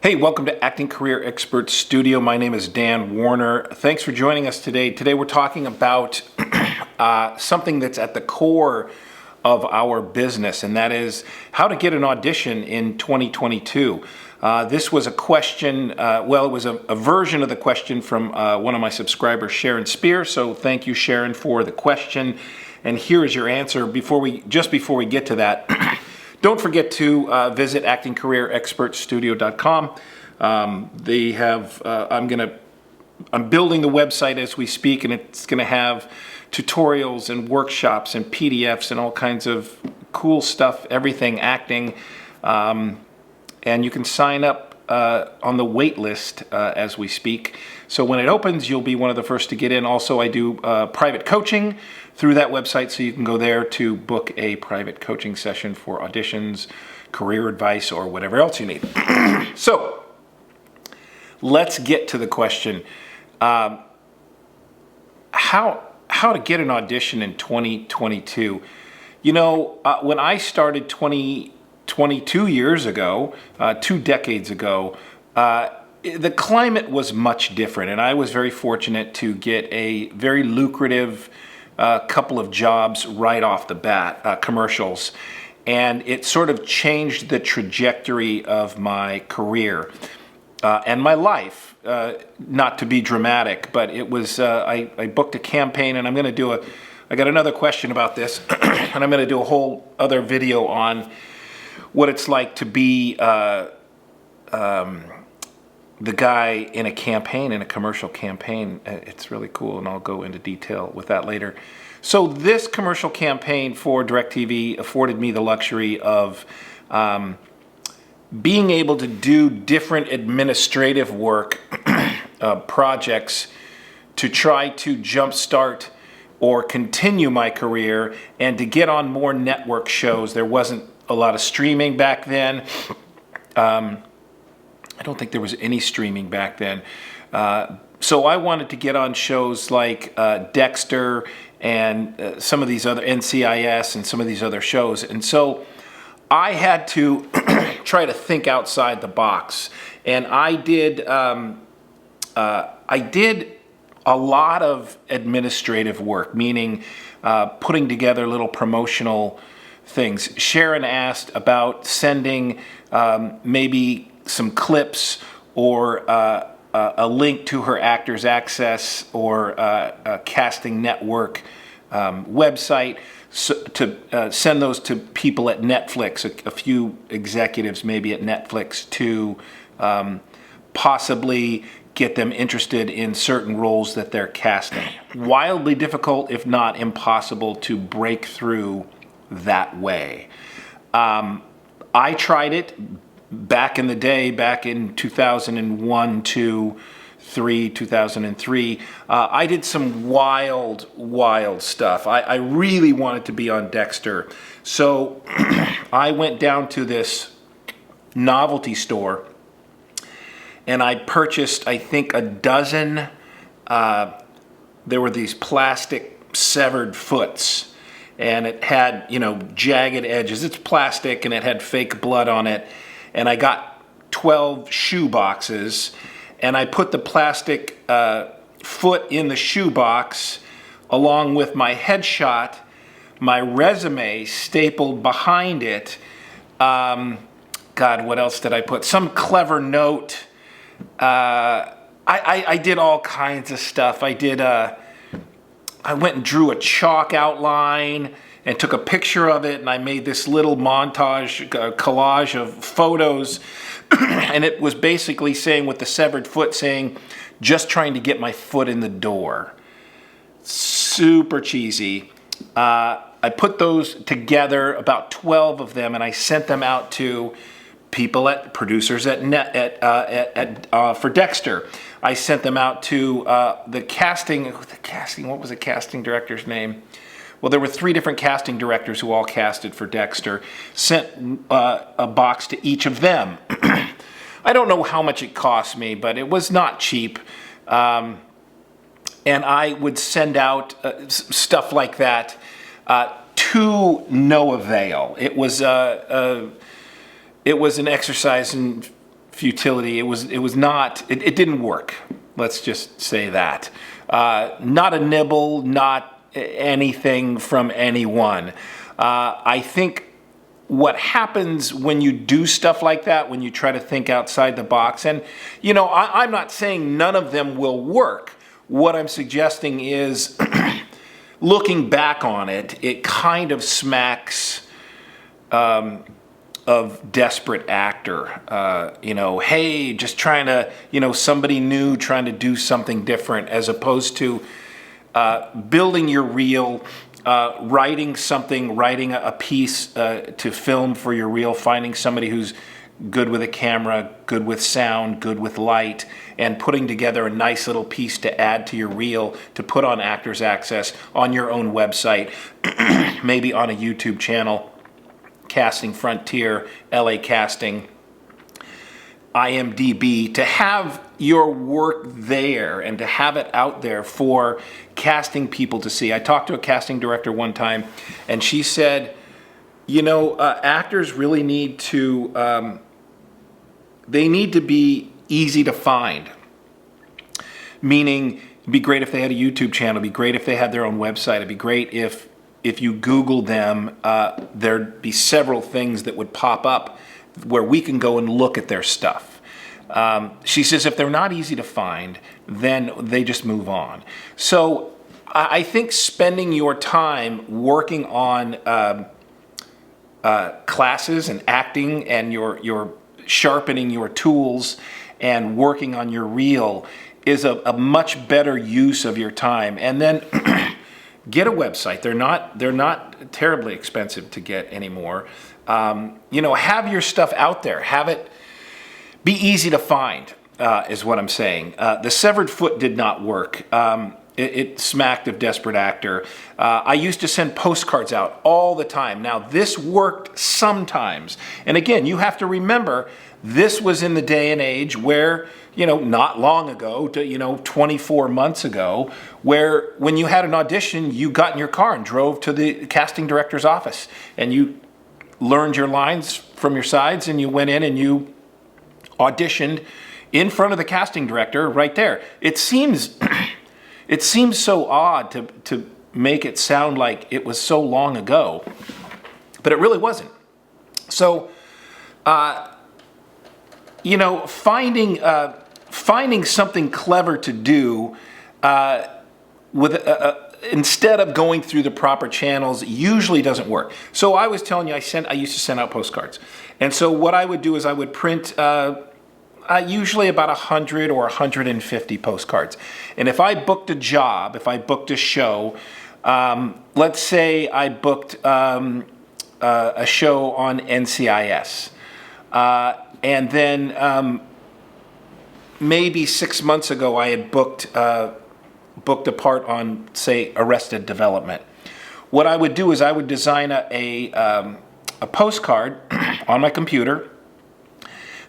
Hey, welcome to Acting Career Expert Studio. My name is Dan Warner. Thanks for joining us today. Today we're talking about something that's at the core of our business, and that is how to get an audition in 2022. This was a question, it was a version of the question from one of my subscribers, Sharon Spear. So thank you, Sharon, for the question. And here is your answer. Before we get to that, don't forget to visit actingcareerexpertstudio.com. They have, I'm building the website as we speak, and it's going to have tutorials and workshops and PDFs and all kinds of cool stuff, everything acting. And you can sign up on the wait list as we speak. So when it opens, you'll be one of the first to get in. Also, I do private coaching through that website, so you can go there to book a private coaching session for auditions, career advice, or whatever else you need. So let's get to the question. How to get an audition in 2022. You know, when I started 22 years ago, 2 decades ago, the climate was much different, and I was very fortunate to get a very lucrative couple of jobs right off the bat, commercials, and it sort of changed the trajectory of my career and my life. Not to be dramatic, but it was, I booked a campaign, and I got another question about this, and I'm going to do a whole other video on what it's like to be the guy in a campaign, in a commercial campaign. It's really cool, and I'll go into detail with that later. So this commercial campaign for DirecTV afforded me the luxury of being able to do different administrative work projects to try to jumpstart or continue my career and to get on more network shows. There wasn't a lot of streaming back then. I don't think there was any streaming back then. So I wanted to get on shows like Dexter and some of these other NCIS and some of these other shows. And so I had to try to think outside the box. And I did a lot of administrative work, meaning putting together little promotional things. Sharon asked about sending maybe some clips or a link to her Actors Access or a casting network website to send those to people at Netflix, a few executives maybe at Netflix, to possibly get them interested in certain roles that they're casting. Wildly difficult, if not impossible, to break through that way. I tried it back in the day, back in 2001 to 2003. I did some wild stuff. I really wanted to be on Dexter. So I went down to this novelty store and I purchased, I think, a dozen. There were these plastic severed foots, and it had, jagged edges. It's plastic, and it had fake blood on it. And I got 12 shoe boxes, and I put the plastic foot in the shoe box along with my headshot, my resume stapled behind it. God, what else did I put? Some clever note. I did all kinds of stuff. I went and drew a chalk outline and took a picture of it, and I made this little montage, collage of photos, and it was basically saying, with the severed foot, saying, just trying to get my foot in the door. Super cheesy. I put those together, about 12 of them, and I sent them out to people producers for Dexter. I sent them out to the casting, what was the casting director's name? Well, there were 3 different casting directors who all casted for Dexter. Sent a box to each of them. I don't know how much it cost me, but it was not cheap. And I would send out stuff like that to no avail. It was an exercise in futility. It was not. It didn't work. Let's just say that. Not a nibble. Not anything from anyone. I think what happens when you do stuff like that, when you try to think outside the box, and I'm not saying none of them will work. What I'm suggesting is, looking back on it, it kind of smacks of desperate actor. Hey, just trying to, somebody new trying to do something different, as opposed to building your reel, writing a piece to film for your reel, finding somebody who's good with a camera, good with sound, good with light, and putting together a nice little piece to add to your reel, to put on Actors Access, on your own website, maybe on a YouTube channel, Casting Frontier, LA Casting, IMDb, to have your work there and to have it out there for casting people to see. I talked to a casting director one time, and she said, actors really need to, they need to be easy to find. Meaning, it'd be great if they had a YouTube channel, it'd be great if they had their own website, it'd be great if you Google them, there'd be several things that would pop up where we can go and look at their stuff. She says if they're not easy to find, then they just move on. So I think spending your time working on classes and acting, and your sharpening your tools and working on your reel is a much better use of your time. And then get a website. They're not terribly expensive to get anymore. Have your stuff out there. Have it be easy to find, is what I'm saying. The Severed Foot did not work. It smacked of desperate actor. I used to send postcards out all the time. Now, this worked sometimes. And again, you have to remember, this was in the day and age where, not long ago, 24 months ago, where when you had an audition, you got in your car and drove to the casting director's office, and you learned your lines from your sides, and you went in and you auditioned in front of the casting director right there. It seems so odd to make it sound like it was so long ago, but it really wasn't. So, finding something clever to do instead of going through the proper channels usually doesn't work. So I was telling you, I used to send out postcards, and so what I would do is I would print usually about 100 or 150 postcards. And if I booked a job, if I booked a show, let's say I booked a show on NCIS, and then maybe 6 months ago I had booked a part on, say, Arrested Development. What I would do is I would design a postcard on my computer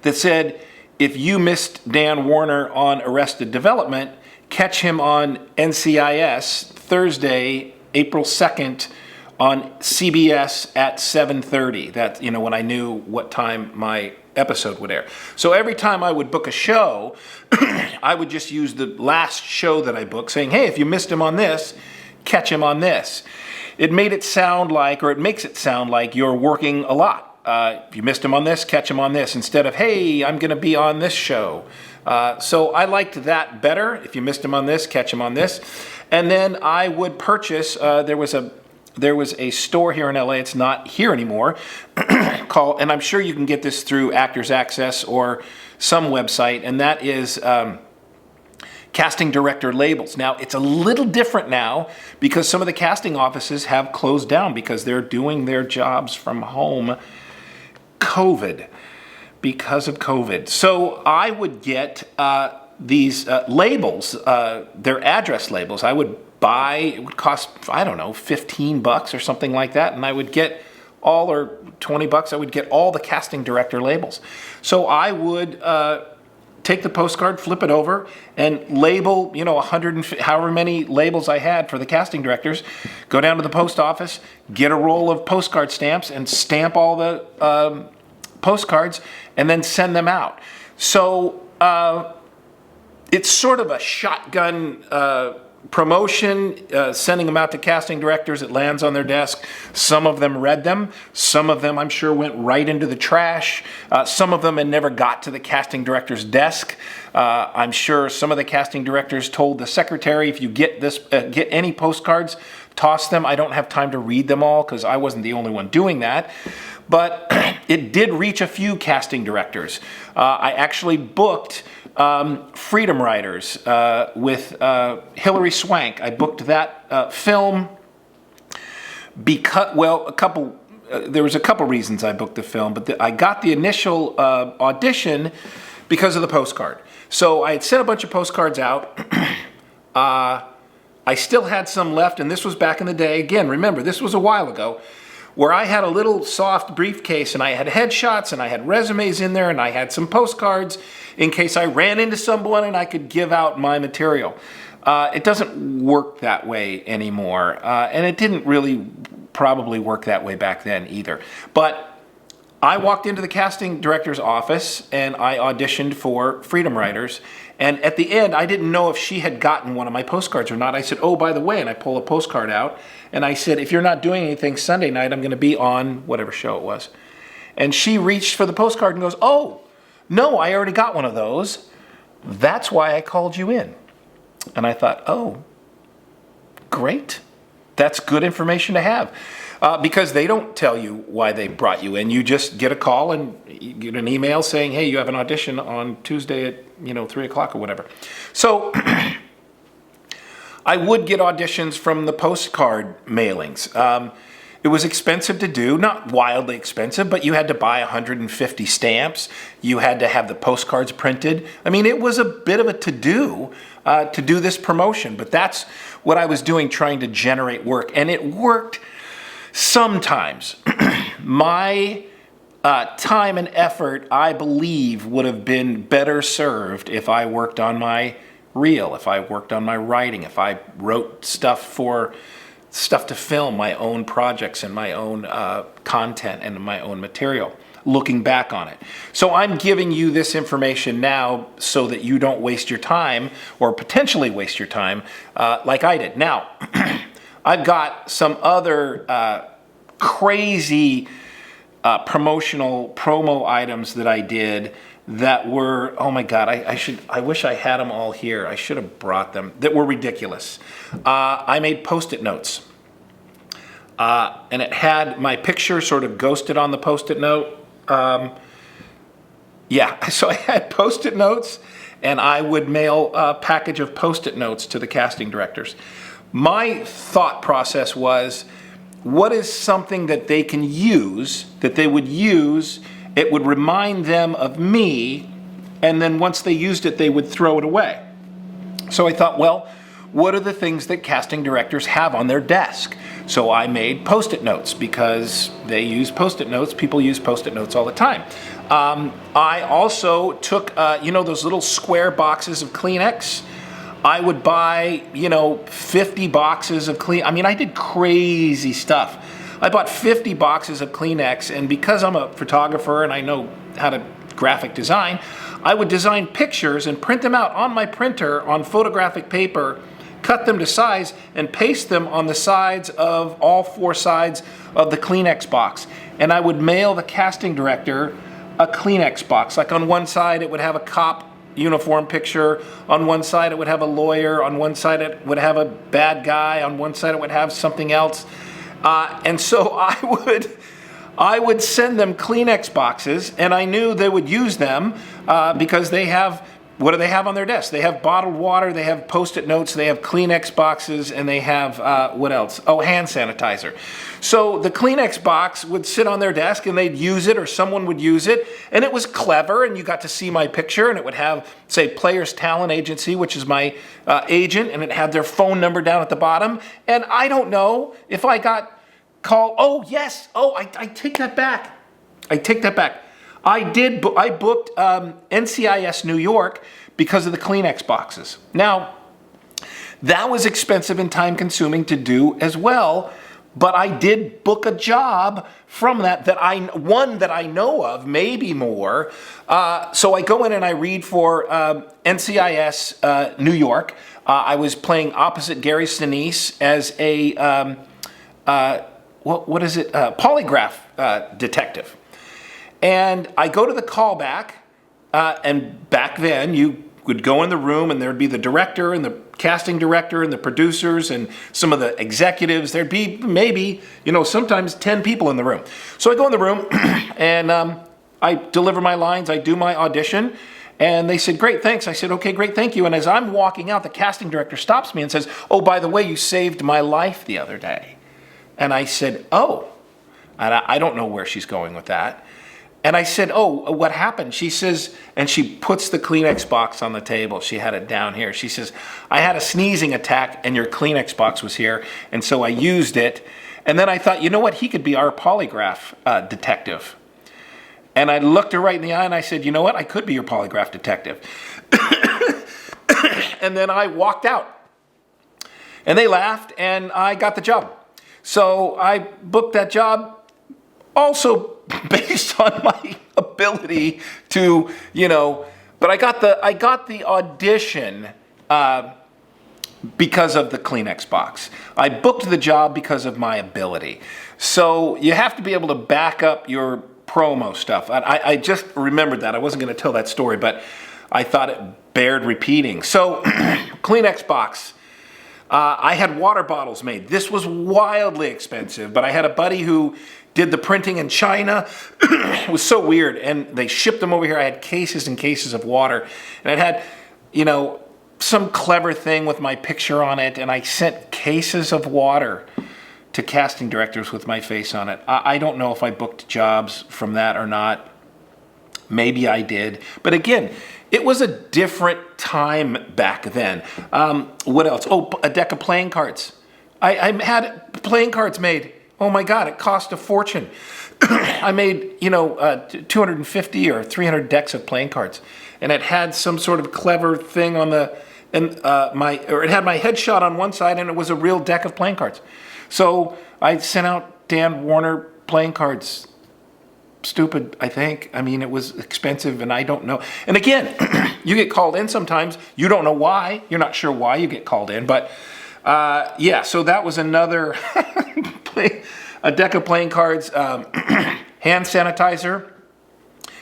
that said, if you missed Dan Warner on Arrested Development, catch him on NCIS Thursday, April 2nd on CBS at 7:30. That's, when I knew what time my episode would air. So every time I would book a show, I would just use the last show that I booked, saying, hey, if you missed him on this, catch him on this. It made it sound like, or it makes it sound like, you're working a lot. If you missed him on this, catch him on this, instead of, hey, I'm going to be on this show. So I liked that better. If you missed him on this, catch him on this. And then I would purchase, there was a store here in LA, it's not here anymore, and I'm sure you can get this through Actors Access or some website, and that is casting director labels. Now, it's a little different now because some of the casting offices have closed down because they're doing their jobs from home because of COVID. So I would get these labels, their address labels. I would buy, it would cost, I don't know, $15 or something like that, and I would get all, or $20, I would get all the casting director labels. So I would take the postcard, flip it over, and label, 150, however many labels I had for the casting directors, go down to the post office, get a roll of postcard stamps, and stamp all the postcards, and then send them out. So it's sort of a shotgun promotion, sending them out to casting directors. It lands on their desk. Some of them read them. Some of them, I'm sure, went right into the trash. Some of them had never got to the casting director's desk. I'm sure some of the casting directors told the secretary, if you get any postcards, toss them. I don't have time to read them all because I wasn't the only one doing that. But it did reach a few casting directors. I actually booked Freedom Riders with Hilary Swank. I booked that film because, well, there was a couple reasons I booked the film, but I got the initial audition because of the postcard. So I had sent a bunch of postcards out. I still had some left, and this was back in the day. Again, remember, this was a while ago, where I had a little soft briefcase and I had headshots and I had resumes in there and I had some postcards in case I ran into someone and I could give out my material. It doesn't work that way anymore, and it didn't really probably work that way back then either. But I walked into the casting director's office and I auditioned for Freedom Riders. And at the end, I didn't know if she had gotten one of my postcards or not. I said, oh, by the way, and I pull a postcard out. And I said, if you're not doing anything Sunday night, I'm going to be on whatever show it was. And she reached for the postcard and goes, oh, no, I already got one of those. That's why I called you in. And I thought, oh, great. That's good information to have. Because they don't tell you why they brought you in. You just get a call and you get an email saying, hey, you have an audition on Tuesday at 3 o'clock or whatever. So I would get auditions from the postcard mailings. It was expensive to do, not wildly expensive, but you had to buy 150 stamps. You had to have the postcards printed. I mean, it was a bit of a to-do this promotion, but that's what I was doing, trying to generate work. And it worked sometimes. My time and effort, I believe, would have been better served if I worked on my reel, if I worked on my writing, if I wrote stuff to film, my own projects and my own content and my own material, looking back on it. So I'm giving you this information now so that you don't waste your time or potentially waste your time like I did. Now, I've got some other crazy promo items that I did that were, oh my God, I wish I had them all here. I should have brought them, that were ridiculous. I made Post-it notes. And it had my picture sort of ghosted on the Post-it note. So I had Post-it notes, and I would mail a package of Post-it notes to the casting directors. My thought process was, what is something that they can use, that they would use, it would remind them of me, and then once they used it, they would throw it away. So I thought, well, what are the things that casting directors have on their desk? So I made Post-it notes because they use Post-it notes. People use Post-it notes all the time. I also took, those little square boxes of Kleenex. I would buy, 50 boxes of I did crazy stuff. I bought 50 boxes of Kleenex, and because I'm a photographer and I know how to graphic design, I would design pictures and print them out on my printer on photographic paper, cut them to size, and paste them on the sides of all four sides of the Kleenex box. And I would mail the casting director a Kleenex box. Like on one side, it would have a cop uniform picture. On one side, it would have a lawyer. On one side, it would have a bad guy. On one side, it would have something else. And so I would send them Kleenex boxes, and I knew they would use them because they have, what do they have on their desk? They have bottled water, they have Post-it notes, they have Kleenex boxes, and they have, what else? Oh, hand sanitizer. So the Kleenex box would sit on their desk, and they'd use it, or someone would use it, and it was clever, and you got to see my picture, and it would have, say, Players Talent Agency, which is my agent, and it had their phone number down at the bottom, and I don't know if I got called, oh, yes, I take that back. I booked NCIS New York because of the Kleenex boxes. Now, that was expensive and time-consuming to do as well, but I did book a job from one that I know of, maybe more. So I go in and I read for NCIS New York. I was playing opposite Gary Sinise as a polygraph detective. And I go to the callback, and back then you would go in the room and there'd be the director and the casting director and the producers and some of the executives. There'd be maybe, sometimes 10 people in the room. So I go in the room and I deliver my lines, I do my audition, and they said, "Great, thanks." I said, "Okay, great, thank you." And as I'm walking out, the casting director stops me and says, "Oh, by the way, you saved my life the other day." And I said, "Oh," and I don't know where she's going with that. And I said, "Oh, what happened?" She says, and she puts the Kleenex box on the table. She had it down here. She says, "I had a sneezing attack and your Kleenex box was here, and so I used it." And then I thought, you know what? He could be our polygraph detective. And I looked her right in the eye and I said, "You know what? I could be your polygraph detective." And then I walked out. And they laughed and I got the job. So I booked that job also based on my ability to, but I got the audition because of the Kleenex box. I booked the job because of my ability. So you have to be able to back up your promo stuff. I just remembered that. I wasn't going to tell that story, but I thought it bared repeating. So Kleenex box. I had water bottles made. This was wildly expensive, but I had a buddy who did the printing in China. It was so weird, and they shipped them over here. I had cases and cases of water, and it had, some clever thing with my picture on it, and I sent cases of water to casting directors with my face on it. I don't know if I booked jobs from that or not. Maybe I did. But again, it was a different time back then. What else? Oh, a deck of playing cards. I had playing cards made. Oh my God, it cost a fortune. I made, 250 or 300 decks of playing cards. And it had some sort of clever thing on it had my headshot on one side and it was a real deck of playing cards. So I sent out Dan Warner playing cards. Stupid, I think. I mean, it was expensive and I don't know. And again, you get called in sometimes. You don't know why. You're not sure why you get called in. But so that was another a deck of playing cards. Hand sanitizer.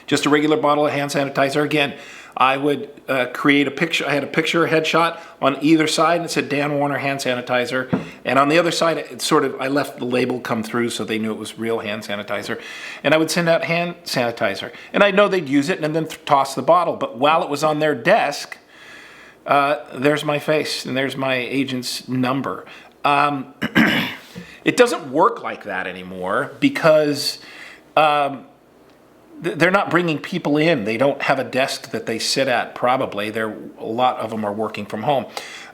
Just a regular bottle of hand sanitizer. Again, I would create a picture. I had a picture, a headshot on either side, and it said Dan Warner hand sanitizer. And on the other side, I left the label come through so they knew it was real hand sanitizer. And I would send out hand sanitizer. And I know they'd use it and then toss the bottle. But while it was on their desk, there's my face and there's my agent's number. It doesn't work like that anymore because they're not bringing people in. They don't have a desk that they sit at, probably. A lot of them are working from home.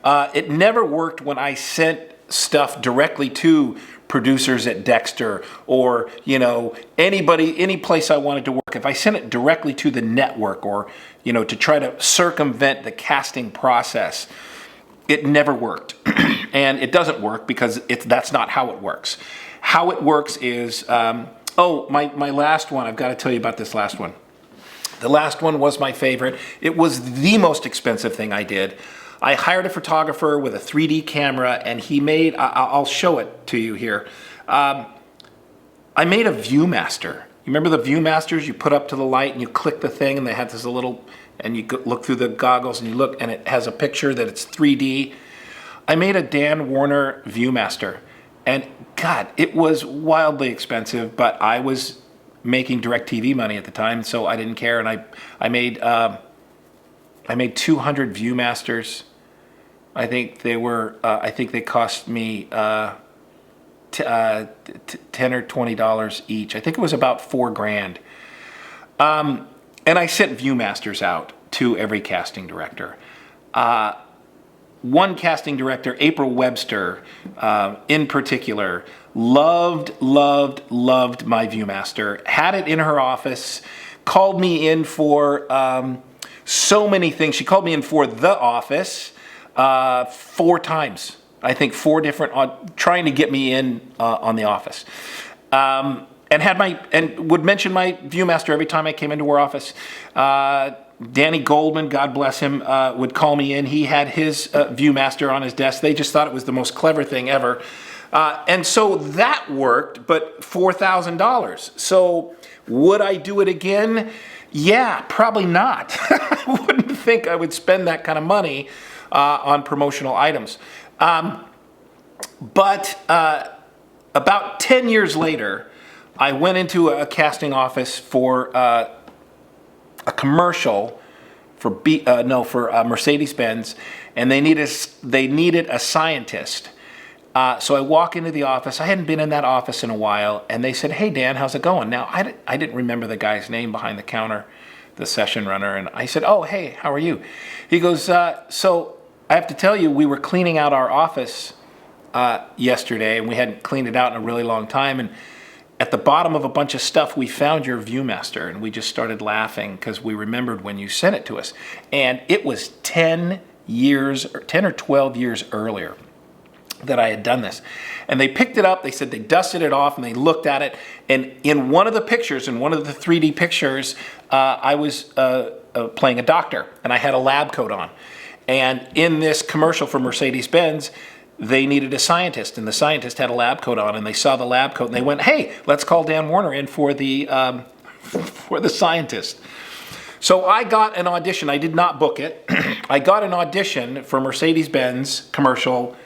It never worked when I sent stuff directly to producers at Dexter or, anybody, any place I wanted to work. If I sent it directly to the network or, to try to circumvent the casting process, it never worked. And it doesn't work because that's not how it works. How it works is... my last one. I've got to tell you about this last one. The last one was my favorite. It was the most expensive thing I did. I hired a photographer with a 3D camera, and he made, I'll show it to you here. I made a Viewmaster. You remember the Viewmasters? You put up to the light, and you click the thing, and they had this little, and you look through the goggles, and you look, and it has a picture that it's 3D. I made a Dan Warner Viewmaster. And God, it was wildly expensive, but I was making DirecTV money at the time, so I didn't care. And I made 200 Viewmasters. I think they were. I think they cost me $10 or $20 each. I think it was about $4,000. And I sent Viewmasters out to every casting director. One casting director, April Webster, in particular, loved my Viewmaster, had it in her office, called me in for so many things. She called me in for The Office 4 times. I think 4 different, trying to get me in on The Office. And would mention my Viewmaster every time I came into our office. Danny Goldman, God bless him, would call me in. He had his Viewmaster on his desk. They just thought it was the most clever thing ever. And so that worked, but $4,000. So would I do it again? Yeah, probably not. I wouldn't think I would spend that kind of money on promotional items. But about 10 years later, I went into a casting office for a commercial for Mercedes-Benz, and they needed a scientist. So I walk into the office. I hadn't been in that office in a while, and they said, "Hey, Dan, how's it going?" Now, I didn't remember the guy's name behind the counter, the session runner, and I said, "Oh, hey, how are you?" He goes, "So I have to tell you, we were cleaning out our office yesterday, and we hadn't cleaned it out in a really long time, and at the bottom of a bunch of stuff, we found your Viewmaster," and we just started laughing because we remembered when you sent it to us. And it was 10 or 12 years earlier that I had done this. And they picked it up, they said they dusted it off, and they looked at it. And in one of the pictures, in one of the 3D pictures, I was playing a doctor, and I had a lab coat on. And in this commercial for Mercedes-Benz, they needed a scientist, and the scientist had a lab coat on, and they saw the lab coat, and they went, "Hey, let's call Dan Warner in for the scientist." So I got an audition. I did not book it. I got an audition for Mercedes-Benz commercial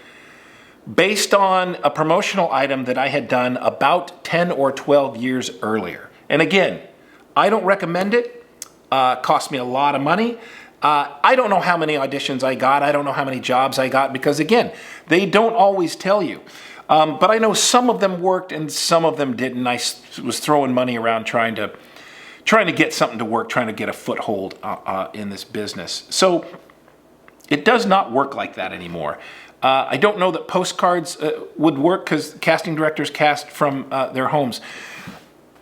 based on a promotional item that I had done about 10 or 12 years earlier. And again, I don't recommend it. Cost me a lot of money. I don't know how many auditions I got. I don't know how many jobs I got because, again, they don't always tell you. But I know some of them worked and some of them didn't. I was throwing money around trying to get something to work, trying to get a foothold in this business. So it does not work like that anymore. I don't know that postcards would work because casting directors cast from their homes.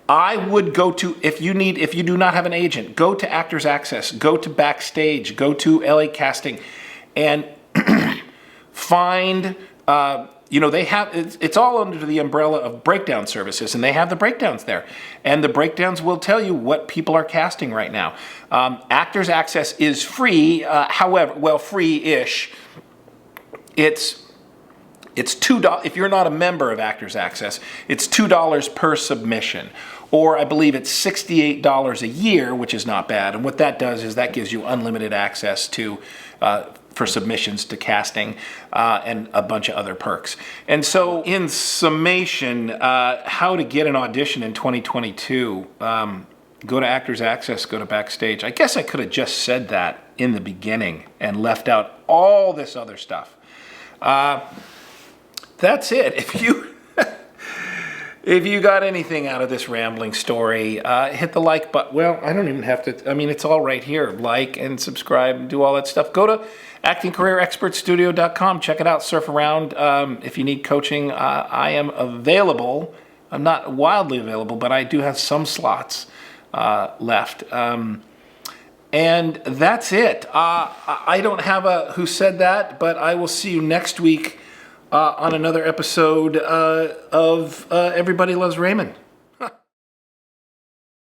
I would go to, if you do not have an agent, go to Actors Access, go to Backstage, go to LA Casting, and find, they have, it's all under the umbrella of breakdown services, and they have the breakdowns there. And the breakdowns will tell you what people are casting right now. Actors Access is free, free-ish. It's $2, if you're not a member of Actors Access, it's $2 per submission. Or I believe it's $68 a year, which is not bad. And what that does is that gives you unlimited access to for submissions to casting and a bunch of other perks. And so in summation, how to get an audition in 2022, go to Actors Access, go to Backstage. I guess I could have just said that in the beginning and left out all this other stuff. That's it. If you got anything out of this rambling story, hit the like button. Well, I don't even have to. I mean, it's all right here. Like and subscribe and do all that stuff. Go to actingcareerexpertstudio.com. Check it out. Surf around. If you need coaching, I am available. I'm not wildly available, but I do have some slots left. And that's it. I don't have a who said that, but I will see you next week on another episode of Everybody Loves Raymond.